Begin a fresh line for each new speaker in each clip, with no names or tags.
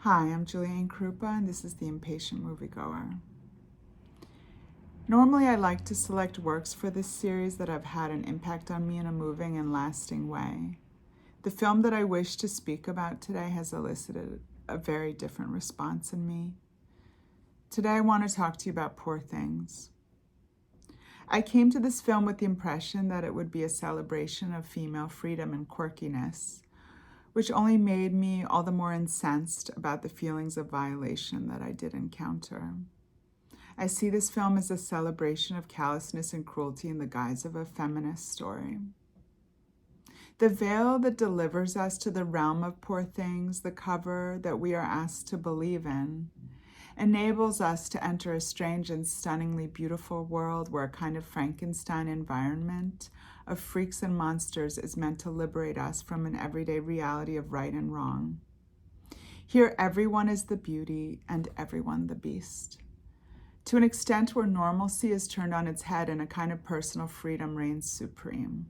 Hi, I'm Ain-Krupa, and this is the Impatient Moviegoer. Normally, I like to select works for this series that have had an impact on me in a moving and lasting way. The film that I wish to speak about today has elicited a very different response in me. Today, I want to talk to you about Poor Things. I came to this film with the impression that it would be a celebration of female freedom and quirkiness, which only made me all the more incensed about the feelings of violation that I did encounter. I see this film as a celebration of callousness and cruelty in the guise of a feminist story. The veil that delivers us to the realm of poor things, the cover that we are asked to believe in, enables us to enter a strange and stunningly beautiful world where a kind of Frankenstein environment of freaks and monsters is meant to liberate us from an everyday reality of right and wrong. Here, everyone is the beauty and everyone the beast. To an extent where normalcy is turned on its head and a kind of personal freedom reigns supreme.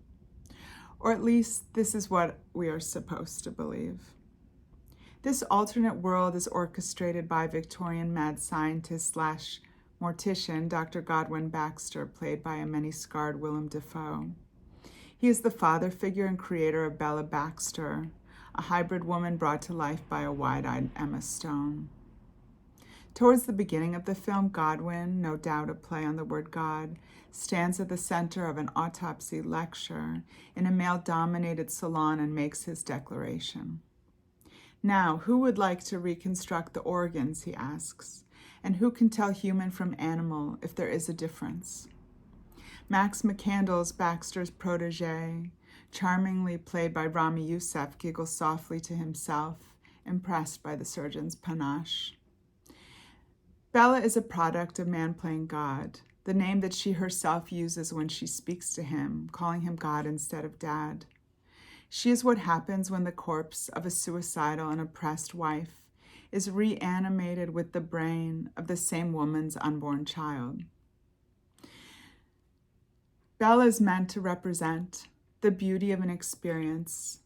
Or at least this is what we are supposed to believe. This alternate world is orchestrated by Victorian mad scientist / mortician Dr. Godwin Baxter, played by a many-scarred Willem Dafoe. He is the father figure and creator of Bella Baxter, a hybrid woman brought to life by a wide-eyed Emma Stone. Towards the beginning of the film, Godwin, no doubt a play on the word God, stands at the center of an autopsy lecture in a male-dominated salon and makes his declaration. Now, who would like to reconstruct the organs, he asks, and who can tell human from animal if there is a difference? Max McCandless, Baxter's protege, charmingly played by Rami Youssef, giggles softly to himself, impressed by the surgeon's panache. Bella is a product of man playing God, the name that she herself uses when she speaks to him, calling him God instead of Dad. She is what happens when the corpse of a suicidal and oppressed wife is reanimated with the brain of the same woman's unborn child. Bella is meant to represent the beauty of an experience,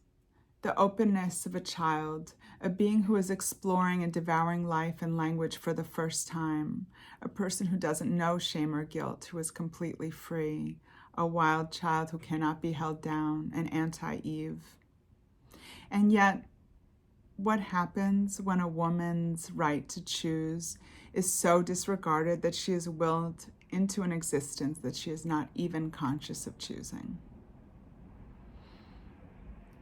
the openness of a child, a being who is exploring and devouring life and language for the first time, a person who doesn't know shame or guilt, who is completely free, a wild child who cannot be held down, an anti-Eve. And yet, what happens when a woman's right to choose is so disregarded that she is willed into an existence that she is not even conscious of choosing?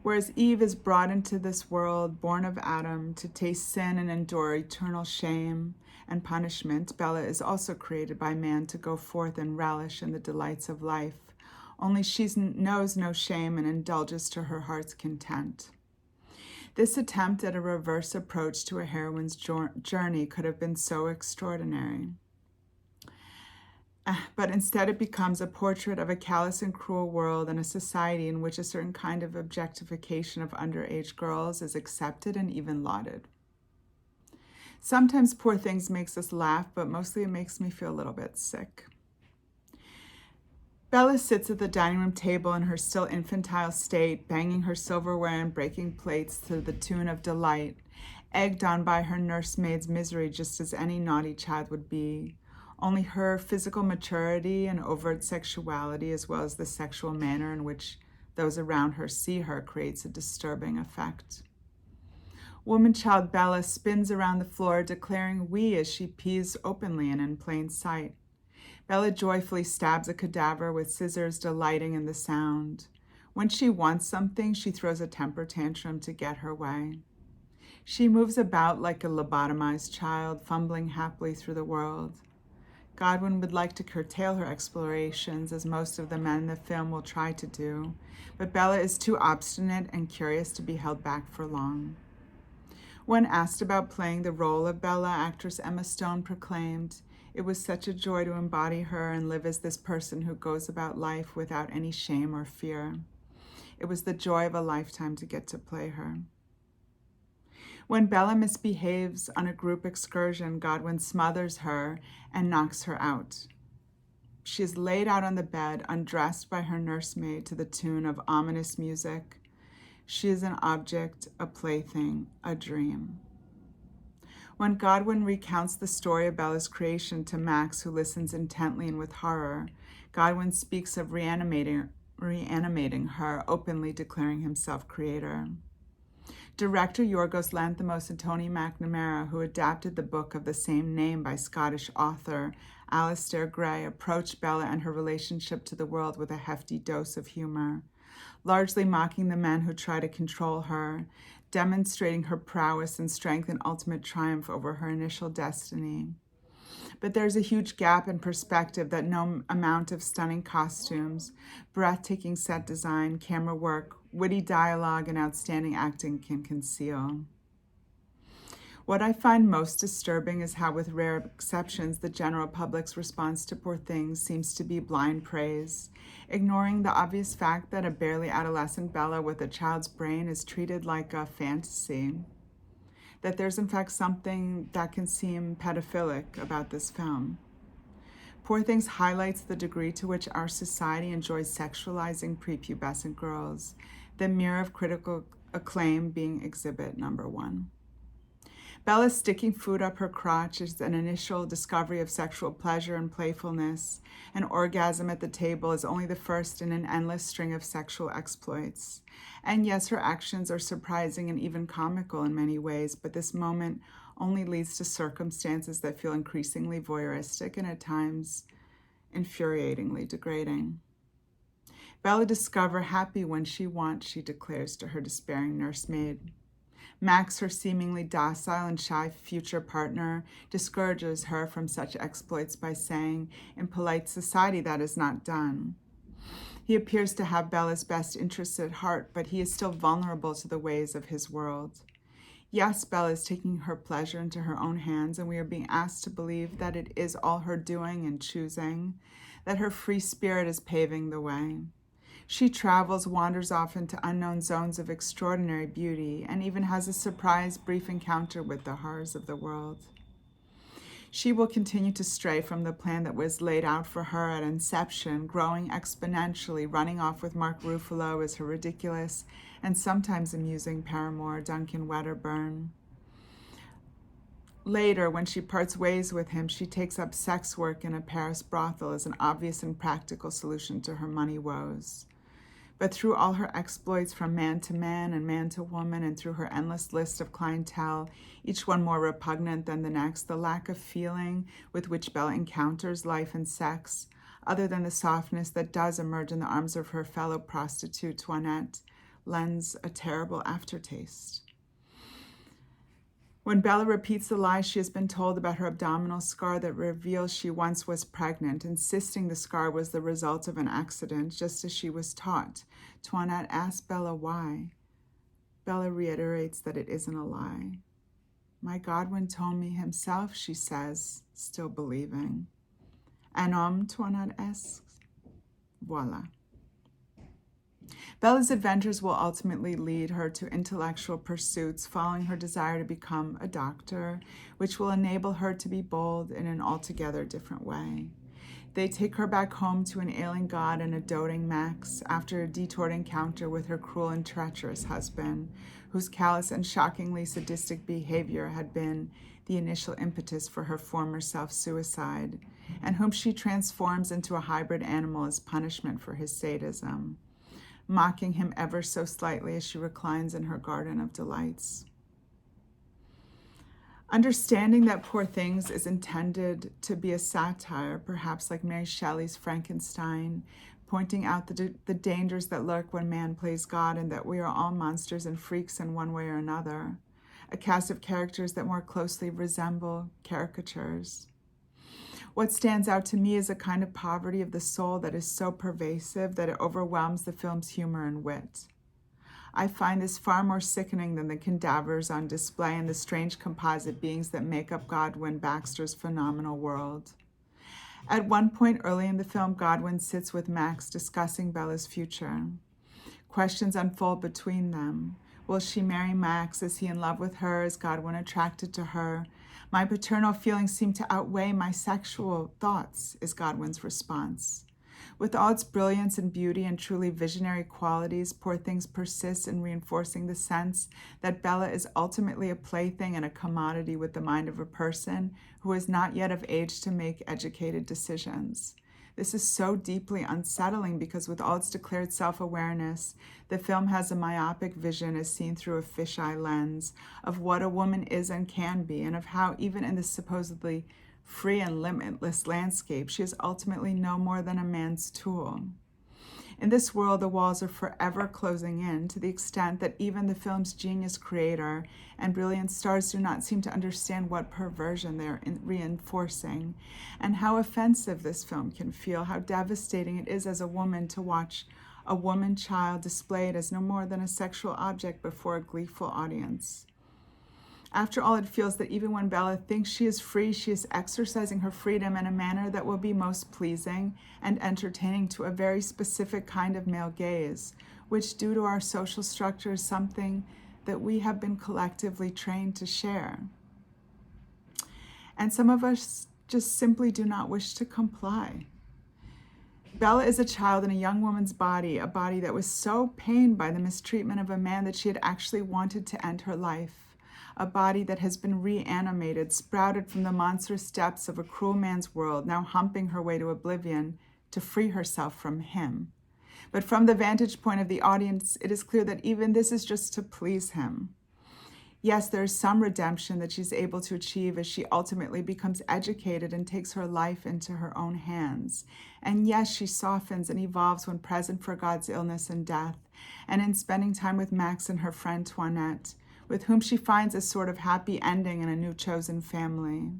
Whereas Eve is brought into this world, born of Adam, to taste sin and endure eternal shame and punishment, Bella is also created by man to go forth and relish in the delights of life, only she knows no shame and indulges to her heart's content. This attempt at a reverse approach to a heroine's journey could have been so extraordinary. But instead it becomes a portrait of a callous and cruel world and a society in which a certain kind of objectification of underage girls is accepted and even lauded. Sometimes Poor Things makes us laugh, but mostly it makes me feel a little bit sick. Bella sits at the dining room table in her still infantile state, banging her silverware and breaking plates to the tune of delight, egged on by her nursemaid's misery just as any naughty child would be. Only her physical maturity and overt sexuality, as well as the sexual manner in which those around her see her, creates a disturbing effect. Woman-child Bella spins around the floor, declaring "we" as she pees openly and in plain sight. Bella joyfully stabs a cadaver with scissors, delighting in the sound. When she wants something, she throws a temper tantrum to get her way. She moves about like a lobotomized child, fumbling happily through the world. Godwin would like to curtail her explorations, as most of the men in the film will try to do, but Bella is too obstinate and curious to be held back for long. When asked about playing the role of Bella, actress Emma Stone proclaimed, "It was such a joy to embody her and live as this person who goes about life without any shame or fear. It was the joy of a lifetime to get to play her." When Bella misbehaves on a group excursion, Godwin smothers her and knocks her out. She is laid out on the bed, undressed by her nursemaid to the tune of ominous music. She is an object, a plaything, a dream. When Godwin recounts the story of Bella's creation to Max, who listens intently and with horror, Godwin speaks of reanimating her, openly declaring himself creator. Director Yorgos Lanthimos and Tony McNamara, who adapted the book of the same name by Scottish author Alistair Gray, approached Bella and her relationship to the world with a hefty dose of humor, largely mocking the men who try to control her, demonstrating her prowess and strength and ultimate triumph over her initial destiny. But there's a huge gap in perspective that no amount of stunning costumes, breathtaking set design, camera work, witty dialogue, and outstanding acting can conceal. What I find most disturbing is how, with rare exceptions, the general public's response to Poor Things seems to be blind praise, ignoring the obvious fact that a barely adolescent Bella with a child's brain is treated like a fantasy. That there's in fact something that can seem pedophilic about this film. Poor Things highlights the degree to which our society enjoys sexualizing prepubescent girls, the mirror of critical acclaim being exhibit number 1. Bella sticking food up her crotch is an initial discovery of sexual pleasure and playfulness. An orgasm at the table is only the first in an endless string of sexual exploits. And yes, her actions are surprising and even comical in many ways, but this moment only leads to circumstances that feel increasingly voyeuristic and at times infuriatingly degrading. Bella discover happy when she wants, she declares to her despairing nursemaid. Max, her seemingly docile and shy future partner, discourages her from such exploits by saying, in polite society, that is not done. He appears to have Bella's best interests at heart, but he is still vulnerable to the ways of his world. Yes, Bella is taking her pleasure into her own hands, and we are being asked to believe that it is all her doing and choosing, that her free spirit is paving the way. She travels, wanders off into unknown zones of extraordinary beauty, and even has a surprise, brief encounter with the horrors of the world. She will continue to stray from the plan that was laid out for her at inception, growing exponentially, running off with Mark Ruffalo as her ridiculous and sometimes amusing paramour, Duncan Wedderburn. Later, when she parts ways with him, she takes up sex work in a Paris brothel as an obvious and practical solution to her money woes. But through all her exploits from man to man and man to woman, and through her endless list of clientele, each one more repugnant than the next, the lack of feeling with which Bella encounters life and sex, other than the softness that does emerge in the arms of her fellow prostitute, Toinette, lends a terrible aftertaste. When Bella repeats the lie she has been told about her abdominal scar that reveals she once was pregnant, insisting the scar was the result of an accident, just as she was taught, Toinette asks Bella why. Bella reiterates that it isn't a lie. My Godwin told me himself, she says, still believing. Un homme, Toinette asks. Voila. Bella's adventures will ultimately lead her to intellectual pursuits, following her desire to become a doctor, which will enable her to be bold in an altogether different way. They take her back home to an ailing God and a doting Max after a detoured encounter with her cruel and treacherous husband, whose callous and shockingly sadistic behavior had been the initial impetus for her former self-suicide, and whom she transforms into a hybrid animal as punishment for his sadism, mocking him ever so slightly as she reclines in her garden of delights. Understanding that Poor Things is intended to be a satire, perhaps like Mary Shelley's Frankenstein, pointing out the dangers that lurk when man plays God and that we are all monsters and freaks in one way or another, a cast of characters that more closely resemble caricatures. What stands out to me is a kind of poverty of the soul that is so pervasive that it overwhelms the film's humor and wit. I find this far more sickening than the cadavers on display and the strange composite beings that make up Godwin Baxter's phenomenal world. At one point early in the film, Godwin sits with Max discussing Bella's future. Questions unfold between them. Will she marry Max? Is he in love with her? Is Godwin attracted to her? My paternal feelings seem to outweigh my sexual thoughts, is Godwin's response. With all its brilliance and beauty and truly visionary qualities, Poor Things persists in reinforcing the sense that Bella is ultimately a plaything and a commodity with the mind of a person who is not yet of age to make educated decisions. This is so deeply unsettling because with all its declared self-awareness, the film has a myopic vision as seen through a fisheye lens of what a woman is and can be, and of how even in this supposedly free and limitless landscape, she is ultimately no more than a man's tool. In this world, the walls are forever closing in to the extent that even the film's genius creator and brilliant stars do not seem to understand what perversion they're reinforcing, and how offensive this film can feel, how devastating it is as a woman to watch a woman child displayed as no more than a sexual object before a gleeful audience. After all, it feels that even when Bella thinks she is free, she is exercising her freedom in a manner that will be most pleasing and entertaining to a very specific kind of male gaze, which, due to our social structure, is something that we have been collectively trained to share. And some of us just simply do not wish to comply. Bella is a child in a young woman's body, a body that was so pained by the mistreatment of a man that she had actually wanted to end her life. A body that has been reanimated, sprouted from the monstrous depths of a cruel man's world, now humping her way to oblivion to free herself from him. But from the vantage point of the audience, it is clear that even this is just to please him. Yes, there is some redemption that she's able to achieve as she ultimately becomes educated and takes her life into her own hands. And yes, she softens and evolves when present for God's illness and death, and in spending time with Max and her friend Toinette, with whom she finds a sort of happy ending in a new chosen family.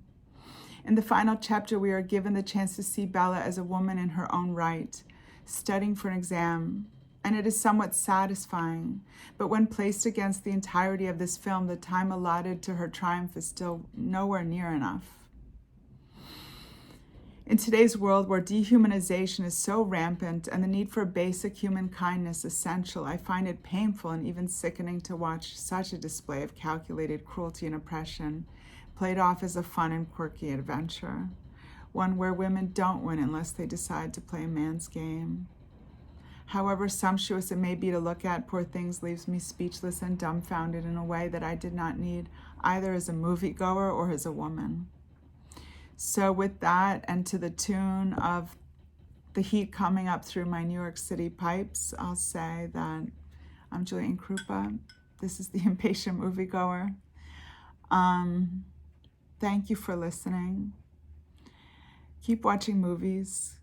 In the final chapter, we are given the chance to see Bella as a woman in her own right, studying for an exam, and it is somewhat satisfying. But when placed against the entirety of this film, the time allotted to her triumph is still nowhere near enough. In today's world where dehumanization is so rampant and the need for basic human kindness essential, I find it painful and even sickening to watch such a display of calculated cruelty and oppression played off as a fun and quirky adventure, one where women don't win unless they decide to play a man's game. However sumptuous it may be to look at, Poor Things leaves me speechless and dumbfounded in a way that I did not need either as a moviegoer or as a woman. So with that, and to the tune of the heat coming up through my New York City pipes, I'll say that I'm Ain-Krupa. This is the Impatient Moviegoer. Thank you for listening. Keep watching movies.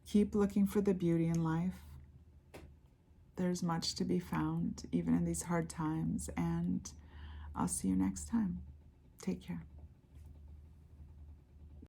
Keep looking for the beauty in life. There's much to be found, even in these hard times, and I'll see you next time. Take care.